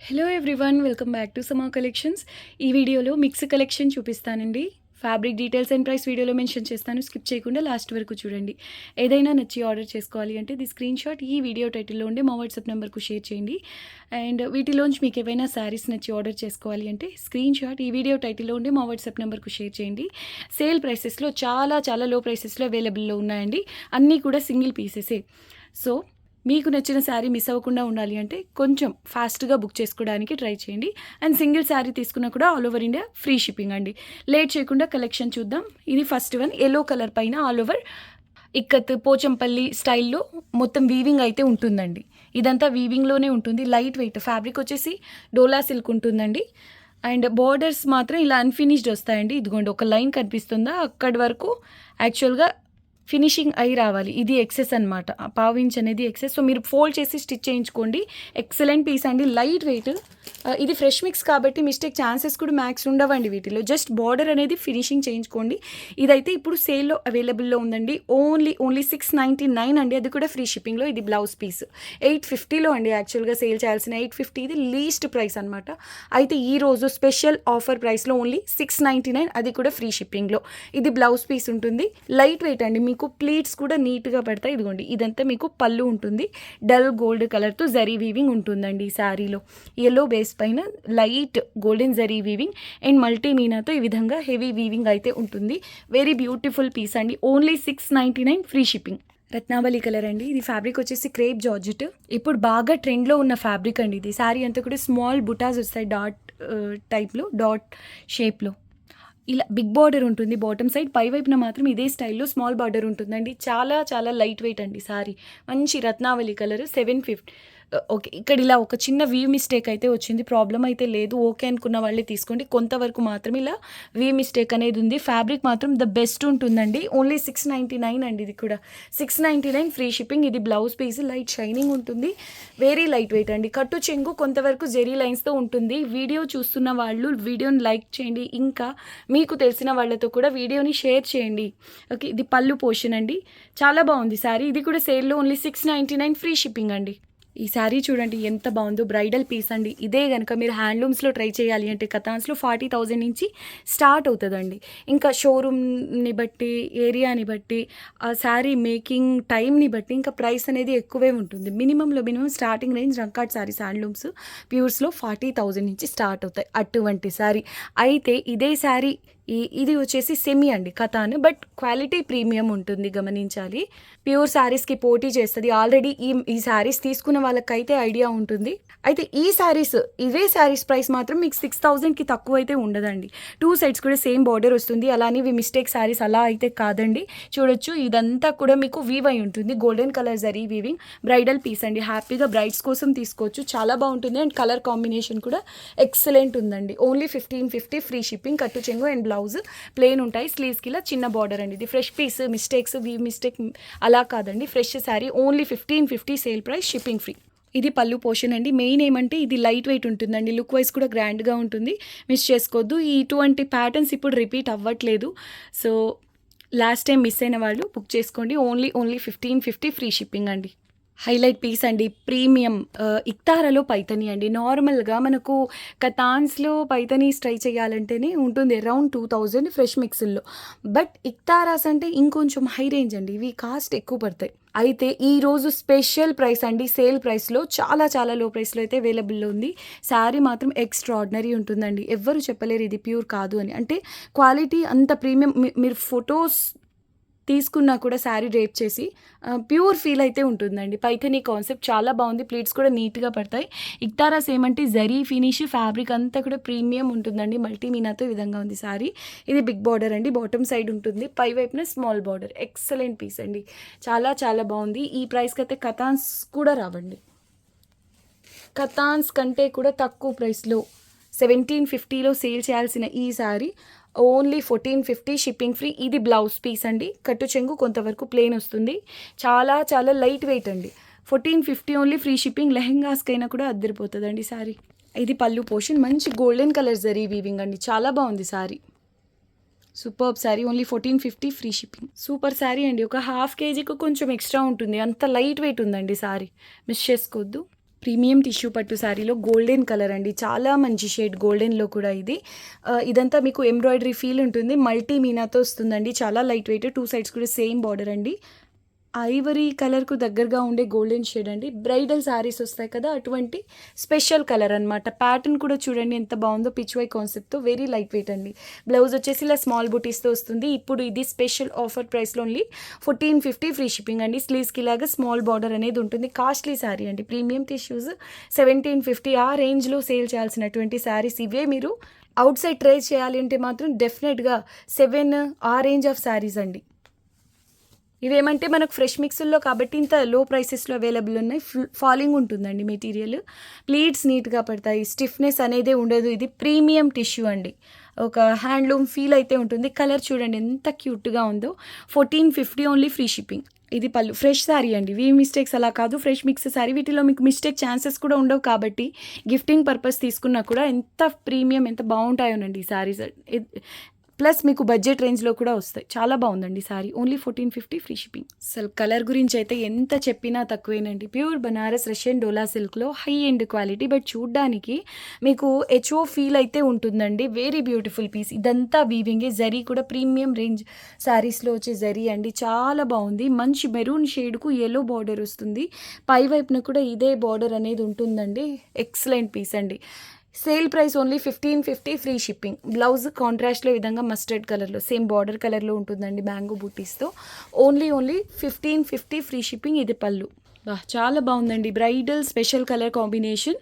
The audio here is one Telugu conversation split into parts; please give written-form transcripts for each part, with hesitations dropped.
Hello everyone, welcome back to సమా కలెక్షన్స్. ఈ వీడియోలో మిక్స్ కలెక్షన్ చూపిస్తానండి. ఫ్యాబ్రిక్ డీటెయిల్స్ అండ్ ప్రైస్ వీడియోలో మెన్షన్ చేస్తాను. స్కిప్ చేయకుండా లాస్ట్ వరకు చూడండి. ఏదైనా నచ్చి ఆర్డర్ చేసుకోవాలి అంటే ది స్క్రీన్ షాట్ ఈ వీడియో టైటిల్లో ఉండే మా వాట్సాప్ నెంబర్కు షేర్ చేయండి. అండ్ వీటిలోంచి మీకు ఏవైనా శారీస్ నచ్చి ఆర్డర్ చేసుకోవాలి అంటే స్క్రీన్ షాట్ ఈ వీడియో టైటిల్లో ఉండే మా వాట్సాప్ నెంబర్కు షేర్ చేయండి. సేల్ ప్రైసెస్లో చాలా లో ప్రైసెస్లో అవైలబుల్లో ఉన్నాయండి. అన్నీ కూడా సింగిల్ పీసెసే. సో మీకు నచ్చిన శారీ మిస్ అవ్వకుండా ఉండాలి అంటే కొంచెం ఫాస్ట్గా బుక్ చేసుకోవడానికి ట్రై చేయండి. అండ్ సింగిల్ శారీ తీసుకున్నా కూడా all over India free shipping అండి. లేట్ చేయకుండా కలెక్షన్ చూద్దాం. ఇది ఫస్ట్ వన్, ఎల్లో కలర్ పైన ఆల్ ఓవర్ ఇక్కత్ పోచంపల్లి స్టైల్లో మొత్తం వీవింగ్ అయితే ఉంటుందండి. ఇదంతా వీవింగ్లోనే ఉంటుంది. లైట్ వెయిట్ ఫ్యాబ్రిక్ వచ్చేసి డోలా సిల్క్ ఉంటుందండి. అండ్ బోర్డర్స్ మాత్రం ఇలా అన్ఫినిష్డ్ వస్తాయండి. ఇదిగోండి ఒక లైన్ కనిపిస్తుందా, అక్కడి వరకు యాక్చువల్గా ఫినిషింగ్ అయి రావాలి. ఇది ఎక్సెస్ అనమాట, పావించ్ అనేది ఎక్సెస్. సో మీరు ఫోల్డ్ చేసి స్టిచ్ చేయించుకోండి. ఎక్సలెంట్ పీస్ అండి, లైట్ వెయిట్. ఇది ఫ్రెష్ మిక్స్ కాబట్టి మిస్టేక్ ఛాన్సెస్ కూడా మ్యాక్స్ ఉండవండి వీటిలో. జస్ట్ బార్డర్ అనేది ఫినిషింగ్ చేయించుకోండి. ఇదైతే ఇప్పుడు సేల్లో అవైలబుల్లో ఉందండి. ఓన్లీ 699 అండి, అది కూడా ఫ్రీ షిప్పింగ్లో. ఇది బ్లౌజ్ పీస్ 850లో అండి. యాక్చువల్గా సేల్ చేయాల్సిన 850, ఇది లీస్ట్ ప్రైస్ అనమాట. అయితే ఈరోజు స్పెషల్ ఆఫర్ ప్రైస్లో ఓన్లీ 699, అది కూడా ఫ్రీ షిప్పింగ్లో. ఇది బ్లౌజ్ పీస్ ఉంటుంది, లైట్ వెయిట్ అండి. మీకు ప్లీట్స్ కూడా నీట్గా పడతాయి. ఇదిగోండి ఇదంతా మీకు పళ్ళు ఉంటుంది. డల్ గోల్డ్ కలర్తో జరీ వీవింగ్ ఉంటుందండి ఈ శారీలో. ఎల్లో బేస్ పైన light golden zari weaving and multi మీనాతో ఈ విధంగా హెవీ వీవింగ్ అయితే ఉంటుంది. వెరీ బ్యూటిఫుల్ పీస్ అండి. Only 699 free shipping. Ratnavali colour అండి. ఇది ఫ్యాబ్రిక్ వచ్చేసి క్రేప్ జార్జెట్. ఇప్పుడు బాగా ట్రెండ్లో ఉన్న ఫ్యాబ్రిక్ అండి. ఇది శారీ అంతా కూడా స్మాల్ బుటాస్ వస్తాయి, డాట్ టైప్లో, డాట్ షేప్లో. ఇలా బిగ్ బార్డర్ ఉంటుంది బాటమ్ సైడ్, పై వైపున మాత్రం ఇదే స్టైల్లో స్మాల్ బార్డర్ ఉంటుందండి. చాలా లైట్ వెయిట్ అండి సారీ. మంచి రత్నావళి కలర్ 750. ఓకే, ఇక్కడ ఇలా ఒక చిన్న వ్యూ మిస్టేక్ అయితే వచ్చింది, ప్రాబ్లం అయితే లేదు. ఓకే అనుకున్న వాళ్ళే తీసుకోండి. కొంతవరకు మాత్రం ఇలా వ్యూ మిస్టేక్ అనేది ఉంది. ఫ్యాబ్రిక్ మాత్రం ద బెస్ట్ ఉంటుందండి. ఓన్లీ 699 అండి. ఇది కూడా 699 ఫ్రీ షిప్పింగ్. ఇది బ్లౌజ్ పీస్, లైట్ షైనింగ్ ఉంటుంది. వెరీ లైట్ వెయిట్ అండి. కట్టు చెంగు కొంతవరకు జెరీ లైన్స్తో ఉంటుంది. వీడియో చూస్తున్న వాళ్ళు వీడియోని లైక్ చేయండి. ఇంకా మీకు తెలిసిన వాళ్ళతో కూడా వీడియోని షేర్ చేయండి. ఓకే, ఇది పళ్ళు పోర్షన్ అండి. చాలా బాగుంది శారీ. ఇది కూడా సేల్లో ఓన్లీ 699 ఫ్రీ షిప్పింగ్ అండి. ఈ శారీ చూడండి ఎంత బాగుందో, బ్రైడల్ పీస్ అండి. ఇదే కనుక మీరు హ్యాండ్లూమ్స్లో ట్రై చేయాలి అంటే కథాన్స్లో 40,000 నుంచి స్టార్ట్ అవుతుందండి. ఇంకా షోరూమ్ని బట్టి, ఏరియాని బట్టి, ఆ శారీ మేకింగ్ టైంని బట్టి ఇంకా ప్రైస్ అనేది ఎక్కువే ఉంటుంది. Minimum starting range Rangkat saris handlooms ప్యూర్స్లో 40,000 నుంచి స్టార్ట్ అవుతాయి అటువంటి శారీ. అయితే ఇదే శారీ ఇది వచ్చేసి సెమీ అండి, కథాన్, బట్ క్వాలిటీ ప్రీమియం ఉంటుంది, గమనించాలి. ప్యూర్ శారీస్కి పోటీ చేస్తుంది. ఆల్రెడీ ఈ శారీస్ తీసుకున్న వాళ్ళకైతే ఐడియా ఉంటుంది. అయితే ఇవే శారీస్ ప్రైస్ మాత్రం మీకు 6,000కి తక్కువ అయితే ఉండదండి. 2 సైడ్స్ కూడా సేమ్ బార్డర్ వస్తుంది. అలానే ఇవి మిస్టేక్ శారీస్ అలా అయితే కాదండి. చూడొచ్చు, ఇదంతా కూడా మీకు వీవ్ అయి ఉంటుంది. Golden colour zari weaving, bridal piece అండి. హ్యాపీగా బ్రైడ్స్ కోసం తీసుకోవచ్చు, చాలా బాగుంటుంది. అండ్ కలర్ కాంబినేషన్ కూడా ఎక్సలెంట్ ఉందండి. Only 1550 free shipping. కట్టు చెంగు అండ్ బ్లౌజ్ ప్లెయిన్ ఉంటాయి. స్లీవ్స్కి ఇలా చిన్న బార్డర్ అండి. ఇది fresh piece, mistakes weave mistake అలా కాదండి. Fresh sari. Only 1550 sale price, shipping free. ఇది పళ్ళు పోర్షన్ అండి. మెయిన్ ఏమంటే ఇది లైట్ వెయిట్ ఉంటుందండి. లుక్ వైజ్ కూడా గ్రాండ్గా ఉంటుంది, మిస్ చేసుకోవద్దు. ఇటువంటి ప్యాటర్న్స్ ఇప్పుడు రిపీట్ అవ్వట్లేదు. సో లాస్ట్ టైం మిస్ అయిన వాళ్ళు బుక్ చేసుకోండి. ఓన్లీ 1550 ఫ్రీ షిప్పింగ్ అండి. హైలైట్ పీస్ అండి, ప్రీమియం ఇక్తారాలో పైతని అండి. నార్మల్గా మనకు కతాన్స్లో పైతనీస్ ట్రై చేయాలంటేనే ఉంటుంది అరౌండ్ 2000 ఫ్రెష్ మిక్స్ల్లో. బట్ ఇక్తారాస్ అంటే ఇంకొంచెం హై రేంజ్ అండి, ఇవి కాస్ట్ ఎక్కువ పడతాయి. అయితే ఈరోజు స్పెషల్ ప్రైస్ అండి, సేల్ ప్రైస్లో చాలా లో ప్రైస్లో అయితే అవైలబుల్లో ఉంది. శారీ మాత్రం ఎక్స్ట్రాడినరీ ఉంటుందండి. ఎవ్వరు చెప్పలేరు ఇది ప్యూర్ కాదు అని. అంటే క్వాలిటీ అంత ప్రీమియం. మీరు ఫొటోస్ తీసుకున్నా కూడా శారీ డ్రేప్ చేసి ప్యూర్ ఫీల్ అయితే ఉంటుందండి. పైథనీ కాన్సెప్ట్ చాలా బాగుంది. ప్లీట్స్ కూడా నీట్గా పడతాయి. ఇక్తారాస్ ఏమంటే జరీ ఫినిష్, ఫ్యాబ్రిక్ అంతా కూడా ప్రీమియం ఉంటుందండి. మల్టీ మీనాతో ఈ విధంగా ఉంది శారీ. ఇది బిగ్ బార్డర్ అండి, బాటమ్ సైడ్ ఉంటుంది. పై వైపున స్మాల్ బార్డర్. ఎక్సలెంట్ పీస్ అండి, చాలా బాగుంది. ఈ ప్రైస్కి అయితే కథాన్స్ కూడా రావండి. కథాన్స్ కంటే కూడా తక్కువ ప్రైస్లో 1750లో సేల్ చేయాల్సిన ఈ శారీ ఓన్లీ 1450 షిప్పింగ్ ఫ్రీ. ఇది బ్లౌజ్ పీస్ అండి. కట్టు చెంగు కొంతవరకు ప్లెయిన్ వస్తుంది. చాలా లైట్ వెయిట్ అండి. 1450 ఓన్లీ ఫ్రీ షిప్పింగ్. లెహెంగాస్కైనా కూడా అద్దరిపోతుందండి శారీ. ఇది పళ్ళు పోర్షన్, మంచి గోల్డెన్ కలర్ జరీ వీవింగ్ అండి. చాలా బాగుంది sari. Superb sari. Only 1450 free shipping. Super sari అండి. ఒక ½ kgకు కొంచెం ఎక్స్ట్రా ఉంటుంది, అంత లైట్ వెయిట్ ఉందండి శారీ. మిస్ చేసుకోవద్దు. ప్రీమియం టిష్యూ పట్టు శారీలో గోల్డెన్ కలర్ అండి, చాలా మంచి షేడ్ గోల్డెన్లో కూడా ఇది. ఇదంతా మీకు ఎంబ్రాయిడరీ ఫీల్ ఉంటుంది, మల్టీ మీనాతో వస్తుందండి, చాలా లైట్ వెయిట్, 2 సైడ్స్ కూడా సేమ్ బార్డర్ అండి. ఐవరీ కలర్కు దగ్గరగా ఉండే గోల్డెన్ షేడ్ అండి. బ్రైడల్ శారీస్ వస్తాయి కదా, అటువంటి స్పెషల్ కలర్ అనమాట. ప్యాటర్న్ కూడా చూడండి ఎంత బాగుందో, పిచ్ వై కాన్సెప్ట్తో, వెరీ లైట్ వెయిట్ అండి. బ్లౌజ్ వచ్చేసి ఇలా స్మాల్ బుటీస్తో వస్తుంది. ఇప్పుడు ఇది స్పెషల్ ఆఫర్ ప్రైస్లో ఓన్లీ 1450 ఫ్రీ షిప్పింగ్ అండి. స్లీవ్స్కి ఇలాగా స్మాల్ బార్డర్ అనేది ఉంటుంది. కాస్ట్లీ శారీ అండి, ప్రీమియం టిష్యూస్ 1750 ఆ రేంజ్లో సేల్ చేయాల్సినటువంటి శారీస్ ఇవే. మీరు అవుట్ సైడ్ ట్రై చేయాలి అంటే మాత్రం డెఫినెట్గా 7 ఆ రేంజ్ ఆఫ్ శారీస్ అండి. ఇవేమంటే మనకు ఫ్రెష్ మిక్స్ల్లో కాబట్టి ఇంత లో ప్రైసెస్లో అవైలబుల్ ఉన్నాయి. ఫాలింగ్ ఉంటుందండి మెటీరియల్, ప్లీట్స్ నీట్గా పడతాయి, స్టిఫ్నెస్ అనేదే ఉండదు. ఇది ప్రీమియం టిష్యూ అండి, ఒక హ్యాండ్లూమ్ ఫీల్ అయితే ఉంటుంది. కలర్ చూడండి ఎంత క్యూట్గా ఉందో. 1450 ఓన్లీ ఫ్రీ షిప్పింగ్. ఇది పళ్ళు, ఫ్రెష్ శారీ అండి, వీ మిస్టేక్స్ అలా కాదు, ఫ్రెష్ మిక్స్ శారీ. వీటిలో మీకు మిస్టేక్ ఛాన్సెస్ కూడా ఉండవు కాబట్టి గిఫ్టింగ్ పర్పస్ తీసుకున్నా కూడా ఎంత ప్రీమియం, ఎంత బాగుంటాయోనండి ఈ శారీస్. ప్లస్ మీకు బడ్జెట్ రేంజ్లో కూడా వస్తాయి. చాలా బాగుందండి సారీ, ఓన్లీ 1450 ఫ్రీ షిప్పింగ్. అసలు కలర్ గురించి అయితే ఎంత చెప్పినా తక్కువేనండి. ప్యూర్ బనారస్ రష్యన్ డోలా సిల్క్లో హై ఎండ్ క్వాలిటీ, బట్ చూడ్డానికి మీకు హెచ్ఓ ఫీల్ అయితే ఉంటుందండి. Very beautiful piece. ఇదంతా వీవింగే, జరీ కూడా ప్రీమియం రేంజ్ శారీస్లో వచ్చే జరీ అండి, చాలా బాగుంది. మంచి మెరూన్ షేడ్కు ఎల్లో బార్డర్ వస్తుంది, పై వైపున కూడా ఇదే బార్డర్ అనేది ఉంటుందండి. ఎక్సలెంట్ పీస్ అండి. Sale price only 1550 free shipping. Blouse కాంట్రాస్ట్లో ఈ విధంగా మస్టర్డ్ కలర్లో సేమ్ బార్డర్ కలర్లో ఉంటుందండి, మ్యాంగో బూటీస్తో. Only 1550 free shipping. ఇది పళ్ళు, చాలా బాగుందండి. Bridal special colour combination,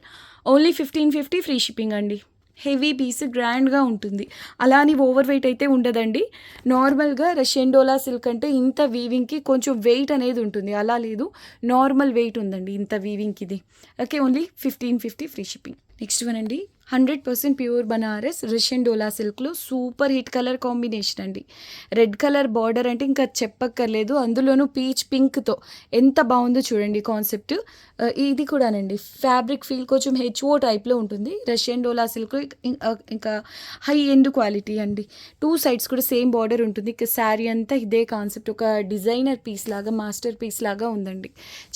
only 1550 free shipping అండి. హెవీ పీస్, గ్రాండ్గా ఉంటుంది, అలా అని ఓవర్ వెయిట్ అయితే ఉండదండి. నార్మల్గా రష్యన్ డోలా సిల్క్ అంటే ఇంత వీవింగ్కి కొంచెం వెయిట్ అనేది ఉంటుంది, అలా లేదు, నార్మల్ వెయిట్ ఉందండి ఇంత వీవింగ్కి ఇది. Okay, only 1550 free shipping. Next one అండి, 100% ప్యూర్ బనారస్ రష్యన్ డోలా సిల్క్లో సూపర్ హిట్ కలర్ కాంబినేషన్ అండి. రెడ్ కలర్ బార్డర్ అంటే ఇంకా చెప్పక్కర్లేదు, అందులోనూ పీచ్ పింక్తో ఎంత బాగుందో చూడండి కాన్సెప్ట్. ఇది కూడానండి ఫ్యాబ్రిక్ ఫీల్ కొంచెం హెచ్ఓ టైప్లో ఉంటుంది. రష్యన్ డోలా సిల్క్ ఇంకా హై ఎండ్ క్వాలిటీ అండి. 2 సైడ్స్ కూడా సేమ్ బార్డర్ ఉంటుంది. ఇక శారీ అంతా ఇదే కాన్సెప్ట్, ఒక డిజైనర్ పీస్ లాగా, మాస్టర్ పీస్ లాగా ఉందండి.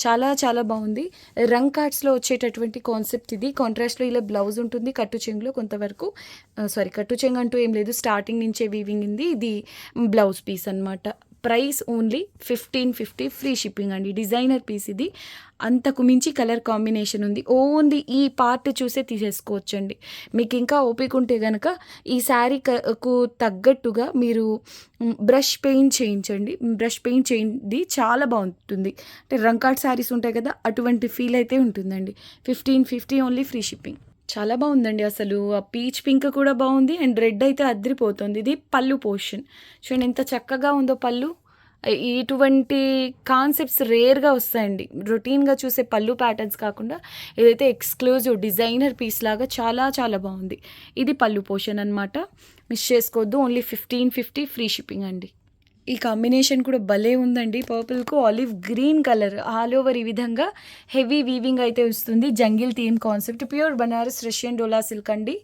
చాలా చాలా బాగుంది. రంగ్ కార్డ్స్లో వచ్చేటటువంటి కాన్సెప్ట్ ఇది. కాంట్రాస్ట్లో ఇలా బ్లౌజ్ ఉంటుంది, కట్టు చెంగులో కొంతవరకు, కట్టు చెంగు అంటూ ఏం లేదు, స్టార్టింగ్ నుంచే వీవింగ్ ఉంది. ఇది బ్లౌజ్ పీస్ అనమాట. ప్రైస్ ఓన్లీ 1550 ఫ్రీ షిప్పింగ్ అండి. డిజైనర్ పీస్ ఇది, అంతకు మించి కలర్ కాంబినేషన్ ఉంది. ఓన్లీ ఈ పార్ట్ చూసే తీసేసుకోవచ్చండి. మీకు ఇంకా ఓపిక ఉంటే కనుక ఈ శారీకు తగ్గట్టుగా మీరు బ్రష్ పెయింట్ చేయించండి. బ్రష్ పెయింట్ చేయండి, చాలా బాగుంటుంది. అంటే రంకాట్ శారీస్ ఉంటాయి కదా, అటువంటి ఫీల్ అయితే ఉంటుందండి. 1550 ఓన్లీ ఫ్రీ షిప్పింగ్. చాలా బాగుందండి. అసలు ఆ పీచ్ పింక్ కూడా బాగుంది, అండ్ రెడ్ అయితే అద్రిపోతుంది. ఇది పళ్ళు పోర్షన్ చూడండి ఎంత చక్కగా ఉందో పళ్ళు. ఇటువంటి కాన్సెప్ట్స్ రేర్గా వస్తాయండి, రొటీన్గా చూసే పళ్ళు ప్యాటర్న్స్ కాకుండా ఏదైతే ఎక్స్క్లూజివ్ డిజైనర్ పీస్ లాగా చాలా చాలా బాగుంది. ఇది పళ్ళు పోర్షన్ అనమాట, మిస్ చేసుకోవద్దు. ఓన్లీ 1550 ఫ్రీ షిప్పింగ్ అండి. ఈ కాంబినేషన్ కూడా భలే ఉందండి. పర్పుల్కు olive green colour all over ఈ విధంగా హెవీ వీవింగ్ అయితే వస్తుంది. Jungle theme concept, pure Banaras Russian dola silk అండి.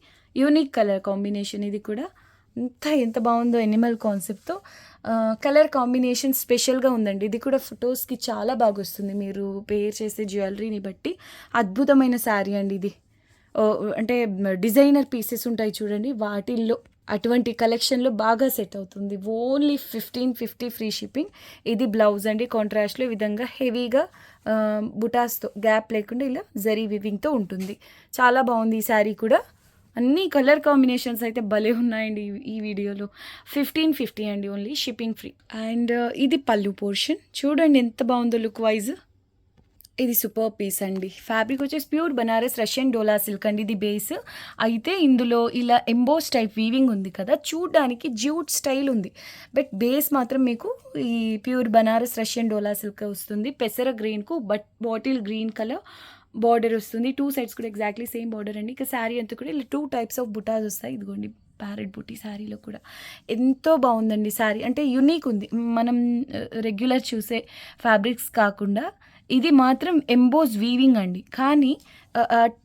యూనిక్ కలర్ కాంబినేషన్ ఇది కూడా, ఎంత బాగుందో ఎనిమల్ కాన్సెప్ట్తో. కలర్ కాంబినేషన్ స్పెషల్గా ఉందండి. ఇది కూడా ఫొటోస్కి చాలా బాగా వస్తుంది, మీరు పేర్ చేసే జ్యువెలరీని బట్టి. అద్భుతమైన శారీ అండి ఇది. అంటే డిజైనర్ పీసెస్ ఉంటాయి చూడండి, వాటిల్లో అటువంటి కలెక్షన్లో బాగా సెట్ అవుతుంది. Only 1550 free shipping. ఇది బ్లౌజ్ అండి, కాంట్రాస్ట్లో ఈ విధంగా హెవీగా బుటాస్తో గ్యాప్ లేకుండా ఇలా జరీ వివింగ్తో ఉంటుంది. చాలా బాగుంది ఈ శారీ కూడా. అన్ని కలర్ కాంబినేషన్స్ అయితే భలే ఉన్నాయండి ఈ వీడియోలో. 1550 అండి, ఓన్లీ షిప్పింగ్ ఫ్రీ. అండ్ ఇది పళ్ళు పోర్షన్ చూడండి ఎంత బాగుందో లుక్ వైజ్. ఇది సూపర్ పీస్ అండి. ఫ్యాబ్రిక్ వచ్చేసి pure Banaras Russian dola silk అండి, ఇది బేస్. అయితే ఇందులో ఇలా ఎంబోస్ టైప్ వీవింగ్ ఉంది కదా, చూడడానికి జ్యూట్ స్టైల్ ఉంది, బట్ బేస్ మాత్రం మీకు ఈ pure Banaras Russian dola silk వస్తుంది. పెసర గ్రీన్కు బాటిల్ గ్రీన్ కలర్ బార్డర్ వస్తుంది. 2 సైడ్స్ కూడా ఎగ్జాక్ట్లీ సేమ్ బార్డర్ అండి. ఇక శారీ అంతా కూడా ఇలా 2 టైప్స్ ఆఫ్ బుటాస్ వస్తాయి. ఇదిగోండి ప్యారెట్ బుటీ శారీలో కూడా ఎంతో బాగుందండి శారీ. అంటే యూనిక్ ఉంది, మనం రెగ్యులర్ చూసే ఫ్యాబ్రిక్స్ కాకుండా ఇది మాత్రం ఎంబోస్ వీవింగ్ అండి. కానీ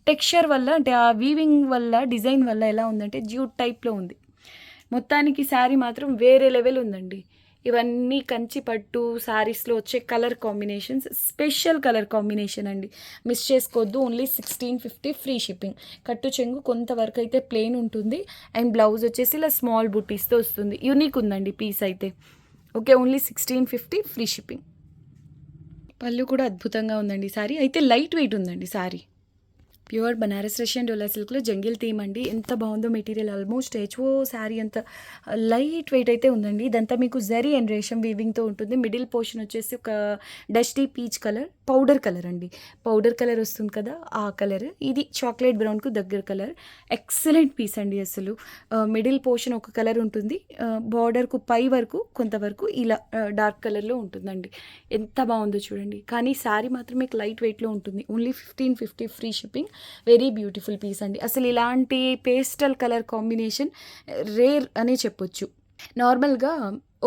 టెక్స్చర్ వల్ల, అంటే ఆ వీవింగ్ వల్ల, డిజైన్ వల్ల ఎలా ఉందంటే జ్యూట్ టైప్లో ఉంది. మొత్తానికి శారీ మాత్రం వేరే లెవెల్ ఉందండి. ఇవన్నీ కంచి పట్టు శారీస్లో వచ్చే colour combinations, special colour combination అండి, మిస్ చేసుకోవద్దు. Only 1650 free shipping. కట్టు చెంగు కొంతవరకు అయితే ప్లెయిన్ ఉంటుంది అండ్ బ్లౌజ్ వచ్చేసి ఇలా స్మాల్ బుటీస్తో వస్తుంది. యూనిక్ ఉందండి పీస్ అయితే. Okay, only 1650 free shipping. పళ్ళు కూడా అద్భుతంగా ఉందండి. శారీ అయితే లైట్ వెయిట్ ఉందండి. శారీ ప్యూర్ బనారస్ రష్యన్ డోలా సిల్క్లో జంగిల్ థీమ్ అండి. ఎంత బాగుందో మెటీరియల్, ఆల్మోస్ట్ హెచ్ఓ శారీ అంత లైట్ వెయిట్ అయితే ఉందండి. ఇదంతా మీకు జరీ అండ్ రేషం వీవింగ్తో ఉంటుంది. మిడిల్ పోర్షన్ వచ్చేసి ఒక dusty peach colour, powder colour అండి, పౌడర్ కలర్ వస్తుంది కదా ఆ కలర్. ఇది చాక్లెట్ బ్రౌన్కు దగ్గర కలర్. ఎక్సలెంట్ పీస్ అండి. అసలు మిడిల్ పోర్షన్ ఒక కలర్ ఉంటుంది, బార్డర్కు పై వరకు కొంతవరకు ఇలా డార్క్ కలర్లో ఉంటుందండి. ఎంత బాగుందో చూడండి. కానీ శారీ మాత్రం మీకు లైట్ వెయిట్లో ఉంటుంది. Only 1550 free shipping. Very beautiful piece అండి. అసలు ఇలాంటి పేస్టల్ కలర్ కాంబినేషన్ రేర్ అనే చెప్పొచ్చు. నార్మల్గా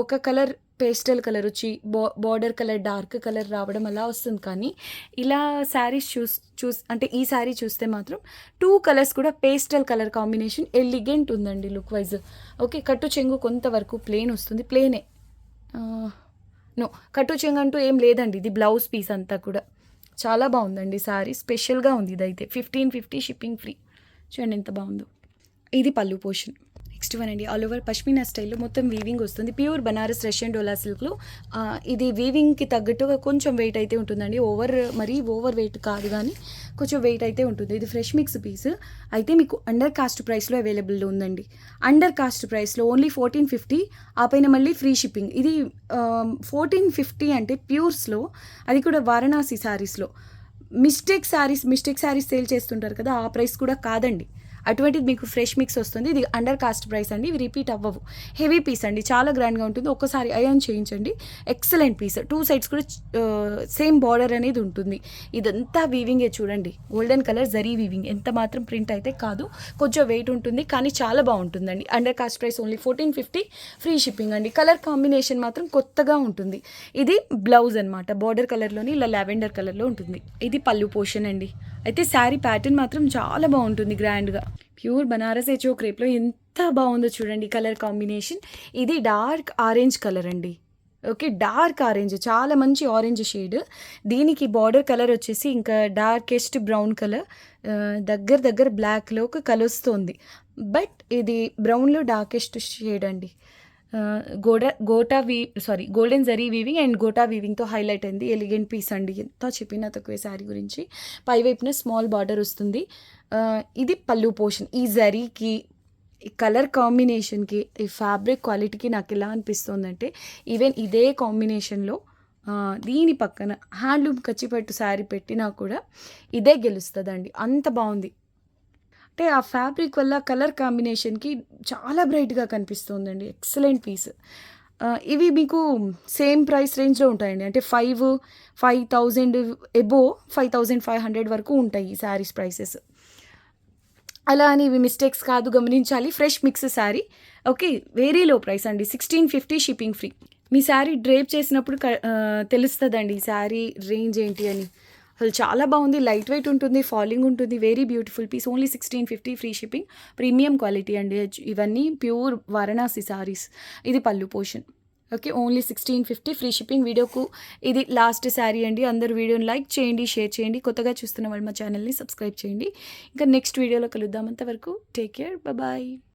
ఒక కలర్ పేస్టల్ కలర్ వచ్చి బార్డర్ కలర్ డార్క్ కలర్ రావడం అలా వస్తుంది. కానీ ఇలా శారీస్ అంటే ఈ శారీ చూస్తే మాత్రం 2 కలర్స్ కూడా పేస్టల్ కలర్ కాంబినేషన్ ఎలిగెంట్ ఉందండి లుక్ వైజ్. ఓకే, కట్టు చెంగు కొంతవరకు ప్లెయిన్ వస్తుంది. ప్లెయినే, నో కట్టు చెంగు అంటూ ఏం లేదండి. ఇది బ్లౌజ్ పీస్ అంతా కూడా చాలా బాగుందండి. శారీ స్పెషల్గా ఉంది. ఇదైతే 1550 షిప్పింగ్ ఫ్రీ. చూడండి ఎంత బాగుందో. ఇది పళ్ళు పోర్షన్. నెక్స్ట్ వన్ అండి, ఆల్ ఓవర్ పష్మినా స్టైల్లో మొత్తం వీవింగ్ వస్తుంది. ప్యూర్ బనారస్ రష్యన్ డోలా సిల్క్లో ఇది వీవింగ్కి తగ్గట్టుగా కొంచెం వెయిట్ అయితే ఉంటుందండి. మరీ ఓవర్ వెయిట్ కాదు, కానీ కొంచెం వెయిట్ అయితే ఉంటుంది. ఇది ఫ్రెష్ మిక్స్ పీస్ అయితే మీకు అండర్ కాస్ట్ ప్రైస్లో అవైలబుల్ ఉందండి. అండర్ కాస్ట్ ప్రైస్లో ఓన్లీ 1450, ఆ పైన మళ్ళీ ఫ్రీ షిప్పింగ్. ఇది 1450 అంటే ప్యూర్స్లో, అది కూడా వారణాసి శారీస్లో. మిస్టేక్ శారీస్ సేల్ చేస్తుంటారు కదా, ఆ ప్రైస్ కూడా కాదండి. అటువంటిది మీకు ఫ్రెష్ మిక్స్ వస్తుంది. ఇది అండర్ కాస్ట్ ప్రైస్ అండి. ఇవి రిపీట్ అవ్వవు. హెవీ పీస్ అండి, చాలా గ్రాండ్గా ఉంటుంది. ఒక్కసారి అయాన్ చేయించండి. Excellent piece. 2 సైడ్స్ కూడా సేమ్ బార్డర్ అనేది ఉంటుంది. ఇదంతా వీవింగే చూడండి. Golden colour zari weaving. ఎంత మాత్రం ప్రింట్ అయితే కాదు, కొంచెం వెయిట్ ఉంటుంది, కానీ చాలా బాగుంటుందండి. Under cost price only 1450 free shipping అండి. కలర్ కాంబినేషన్ మాత్రం కొత్తగా ఉంటుంది. ఇది బ్లౌజ్ అనమాట, బార్డర్ కలర్లోని ఇలా లావెండర్ కలర్లో ఉంటుంది. ఇది పళ్ళు పోర్షన్ అండి. అయితే శారీ ప్యాటర్న్ మాత్రం చాలా బాగుంటుంది, గ్రాండ్గా. ప్యూర్ బనారస్ హెచ్ఓ క్రేప్లో ఎంత బాగుందో చూడండి కలర్ కాంబినేషన్. ఇది డార్క్ ఆరెంజ్ కలర్ అండి. ఓకే, డార్క్ ఆరెంజ్, చాలా మంచి ఆరెంజ్ షేడ్. దీనికి బార్డర్ కలర్ వచ్చేసి ఇంకా డార్కెస్ట్ బ్రౌన్ కలర్, దగ్గర బ్లాక్లో ఒక కలుస్తుంది. బట్ ఇది బ్రౌన్లో డార్కెస్ట్ షేడ్ అండి. Golden zari weaving and gota వీవింగ్తో హైలైట్ అయింది. ఎలిగెంట్ పీస్ అండి. ఎంత చెప్పినా తక్కువే శారీ గురించి. పై వైపున స్మాల్ బార్డర్ వస్తుంది. ఇది పళ్ళు పోర్షన్. ఈ జరీకి, ఈ కలర్ కాంబినేషన్కి, ఈ ఫ్యాబ్రిక్ క్వాలిటీకి నాకు ఎలా అనిపిస్తుందంటే, ఈవెన్ ఇదే కాంబినేషన్లో దీని పక్కన హ్యాండ్లూమ్ కచ్చిపట్టు శారీ పెట్టినా కూడా ఇదే గెలుస్తుందండి. అంత బాగుంది. అంటే ఆ ఫ్యాబ్రిక్ వల్ల కలర్ కాంబినేషన్కి చాలా బ్రైట్గా కనిపిస్తుందండి. Excellent piece. ఇవి మీకు సేమ్ ప్రైస్ రేంజ్లో ఉంటాయండి. అంటే 5,000 ఎబోవ్ 5,500 వరకు ఉంటాయి ఈ శారీస్ ప్రైసెస్. అలా అని ఇవి మిస్టేక్స్ కాదు, గమనించాలి. Fresh mix sari. Okay, very low price అండి. 1650 షిప్పింగ్ ఫ్రీ. మీ శారీ డ్రేప్ చేసినప్పుడు తెలుస్తుందండి ఈ శారీ రేంజ్ ఏంటి అని. అసలు చాలా బాగుంది. లైట్ వెయిట్ ఉంటుంది, ఫాలింగ్ ఉంటుంది. Very beautiful piece. Only 1650 free shipping. Premium quality అండి. ఇవన్నీ ప్యూర్ వారణాసి సారీస్. ఇది పళ్ళు portion. Okay, only 1650 free shipping. వీడియోకు ఇది లాస్ట్ శారీ అండి. అందరూ వీడియోని లైక్ చేయండి, షేర్ చేయండి. కొత్తగా చూస్తున్న వాళ్ళు మా ఛానల్ని సబ్స్క్రైబ్ చేయండి. ఇంకా నెక్స్ట్ వీడియోలో కలుద్దాం. అంతవరకు టేక్ కేర్, బాయ్.